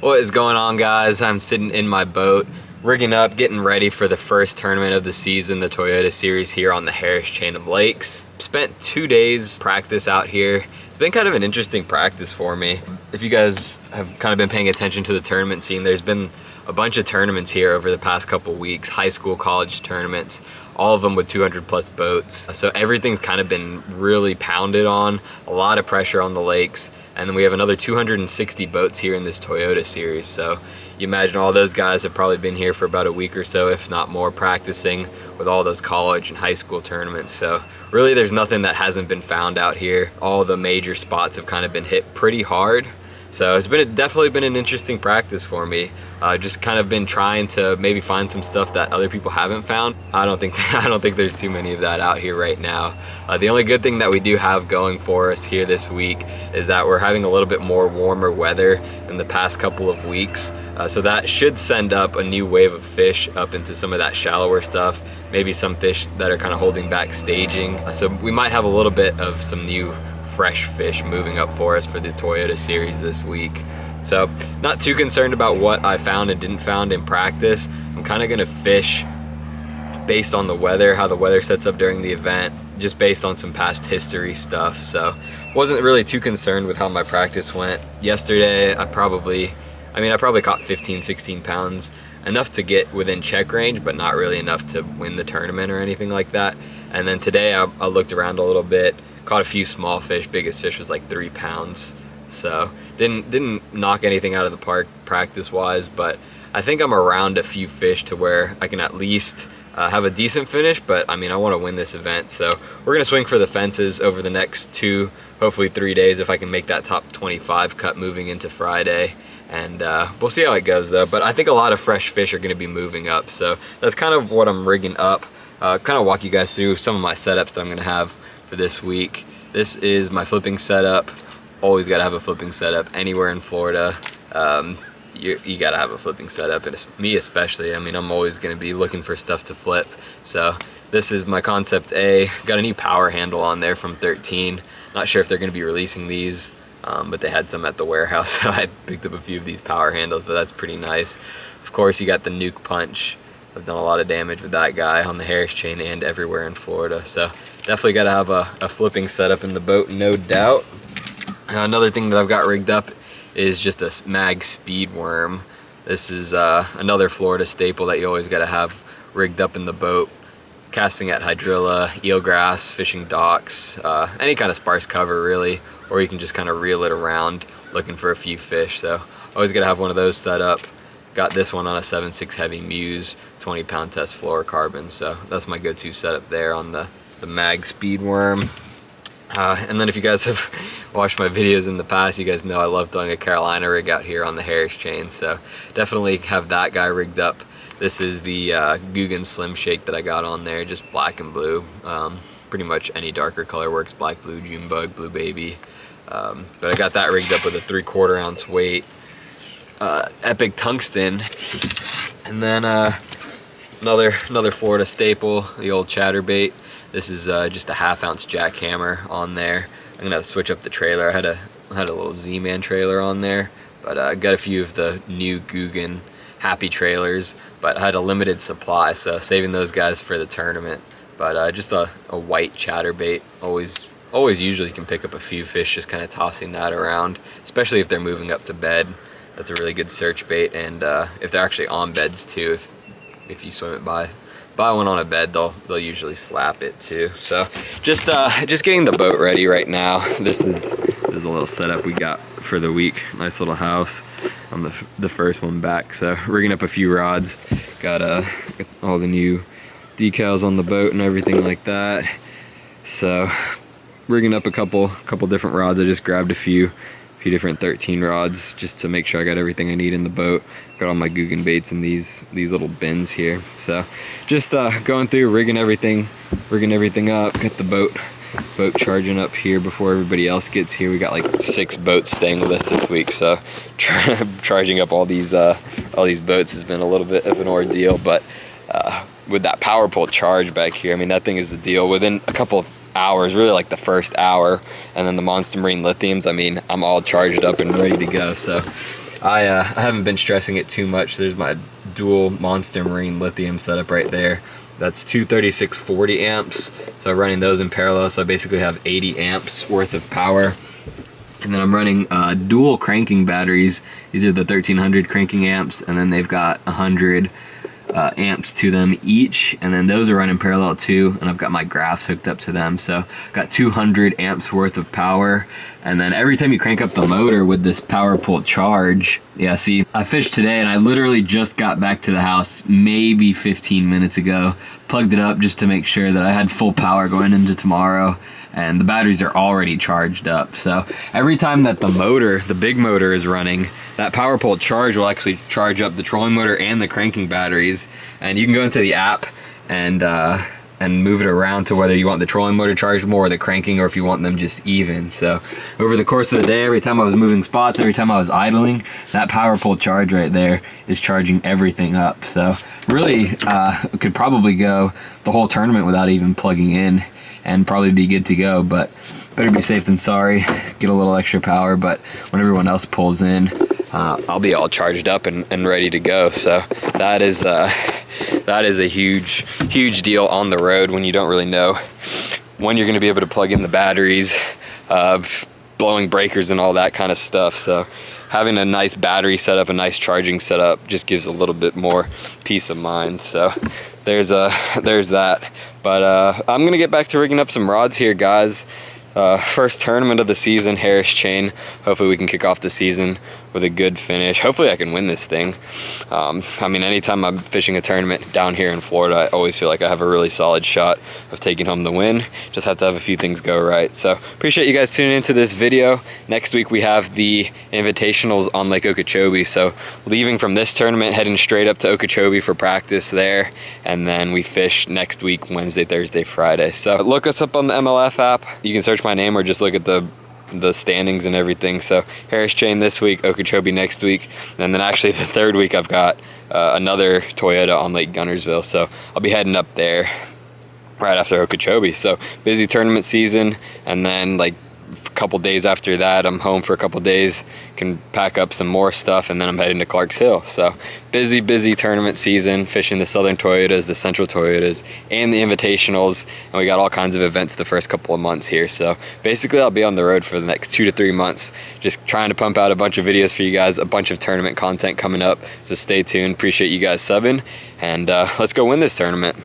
What is going on, guys? I'm sitting in my boat, rigging up, getting ready for the first tournament of the season, the Toyota Series here on the Harris Chain of Lakes. Spent 2 days practice out here. It's been kind of an interesting practice for me. If you guys have kind of been paying attention to the tournament scene, there's been a bunch of tournaments here over the past couple weeks, high school, college tournaments, all of them with 200 plus boats. So everything's kind of been really pounded on, a lot of pressure on the lakes. And then we have another 260 boats here in this Toyota Series. So you imagine all those guys have probably been here for about a week or so, if not more, practicing with all those college and high school tournaments. So really there's nothing that hasn't been found out here. All the major spots have kind of been hit pretty hard. So it's definitely been an interesting practice for me. Just kind of been trying to maybe find some stuff that other people haven't found. I don't think there's too many of that out here right now. The only good thing that we do have going for us here this week is that we're having a little bit more warmer weather in the past couple of weeks. So that should send up a new wave of fish up into some of that shallower stuff. Maybe some fish that are kind of holding back staging. So we might have a little bit of some new fresh fish moving up for us for the Toyota Series this week. So not too concerned about what I found and didn't found in practice. I'm kind of gonna fish based on the weather, how the weather sets up during the event, just based on some past history stuff. So wasn't really too concerned with how my practice went. Yesterday I probably caught 15, 16 pounds, enough to get within check range, but not really enough to win the tournament or anything like that. And then today I looked around a little bit, caught a few small fish. Biggest fish was like 3 pounds. So didn't knock anything out of the park practice wise, but I think I'm around a few fish to where I can at least have a decent finish. But I mean, I want to win this event, so we're gonna swing for the fences over the next 2, hopefully 3 days, if I can make that top 25 cut moving into Friday. And we'll see how it goes though. But I think a lot of fresh fish are gonna be moving up, so that's kind of what I'm rigging up. Kind of walk you guys through some of my setups that I'm gonna have for this week. This is my flipping setup. Always gotta have a flipping setup anywhere in Florida. You gotta have a flipping setup, and me especially. I mean, I'm always gonna be looking for stuff to flip. So this is my Concept A. Got a new power handle on there from 13. Not sure if they're gonna be releasing these, but they had some at the warehouse, so I picked up a few of these power handles, but that's pretty nice. Of course, you got the Nuke Punch. I've done a lot of damage with that guy on the Harris Chain and everywhere in Florida. So definitely got to have a flipping setup in the boat, no doubt. Another thing that I've got rigged up is just a mag speed worm. This is another Florida staple that you always got to have rigged up in the boat. Casting at hydrilla, eelgrass, fishing docks, any kind of sparse cover really, or you can just kind of reel it around looking for a few fish. So always got to have one of those set up. Got this one on a 7.6 heavy Muse, 20-pound test fluorocarbon. So that's my go-to setup there on the mag speed worm. And then if you guys have watched my videos in the past, you guys know I love throwing a Carolina rig out here on the Harris Chain. So definitely have that guy rigged up. This is the Guggen Slim Shake that I got on there, just black and blue. Pretty much any darker color works, black, blue, June bug, blue baby. But I got that rigged up with a 3/4 ounce weight. Epic tungsten, and then another Florida staple, the old chatterbait. This is just a 1/2 ounce jackhammer on there. I'm gonna switch up the trailer. I had a little Z-Man trailer on there, but I got a few of the new Guggen Happy trailers, but I had a limited supply, so saving those guys for the tournament. But just a white chatterbait. Always usually can pick up a few fish just kind of tossing that around, especially if they're moving up to bed. That's a really good search bait, and if they're actually on beds too, if you swim it by one on a bed, they'll usually slap it too. So just getting the boat ready right now. This is a little setup we got for the week. Nice little house on the first one back. So rigging up a few rods. Got all the new decals on the boat and everything like that. So rigging up a couple different rods. I just grabbed a few different 13 rods just to make sure I got everything I need in the boat. Got all my Guggen baits in these little bins here. So just going through, rigging everything up. Got the boat charging up here before everybody else gets here. We got like 6 boats staying with us this week, so charging up all these boats has been a little bit of an ordeal. But with that power pole charge back here, I mean, that thing is the deal. Within a couple of hours, really like the first hour, and then the Monster Marine lithiums, I mean, I'm all charged up and ready to go. So I haven't been stressing it too much. There's my dual Monster Marine lithium setup right there. That's two 3640 amps. So running those in parallel, so I basically have 80 amps worth of power. And then I'm running dual cranking batteries. These are the 1300 cranking amps, and then they've got 100 amps to them each, and then those are running parallel too, and I've got my graphs hooked up to them, so got 200 amps worth of power. And then every time you crank up the motor with this power pull charge, yeah, see, I fished today and I literally just got back to the house maybe 15 minutes ago, plugged it up just to make sure that I had full power going into tomorrow, and the batteries are already charged up. So every time that the motor, the big motor, is running, that power pull charge will actually charge up the trolling motor and the cranking batteries. And you can go into the app and move it around to whether you want the trolling motor charged more or the cranking, or if you want them just even. So over the course of the day, every time I was moving spots, every time I was idling, that power pull charge right there is charging everything up. So really could probably go the whole tournament without even plugging in and probably be good to go, but better be safe than sorry. Get a little extra power, but when everyone else pulls in, I'll be all charged up and ready to go. So that is a huge deal on the road when you don't really know when you're going to be able to plug in the batteries, blowing breakers and all that kind of stuff. So having a nice battery setup, a nice charging setup, just gives a little bit more peace of mind. So there's that. But I'm gonna get back to rigging up some rods here, guys. First tournament of the season, Harris Chain. Hopefully we can kick off the season with a good finish. Hopefully I can win this thing. I mean, anytime I'm fishing a tournament down here in Florida, I always feel like I have a really solid shot of taking home the win. Just have to have a few things go right. So appreciate you guys tuning into this video. Next week we have the invitationals on Lake Okeechobee. So leaving from this tournament, heading straight up to Okeechobee for practice there. And then we fish next week, Wednesday, Thursday, Friday. So look us up on the MLF app. You can search my name or just look at the standings and everything. So Harris Chain this week, Okeechobee next week, and then actually the third week I've got another Toyota on Lake Gunnersville, so I'll be heading up there right after Okeechobee. So busy tournament season, and then like a couple days after that I'm home for a couple days, can pack up some more stuff, and then I'm heading to Clarks Hill. So busy tournament season, fishing the Southern Toyotas, the Central Toyotas, and the invitationals, and we got all kinds of events the first couple of months here. So basically I'll be on the road for the next 2 to 3 months, just trying to pump out a bunch of videos for you guys, a bunch of tournament content coming up. So stay tuned. Appreciate you guys subbing, and let's go win this tournament.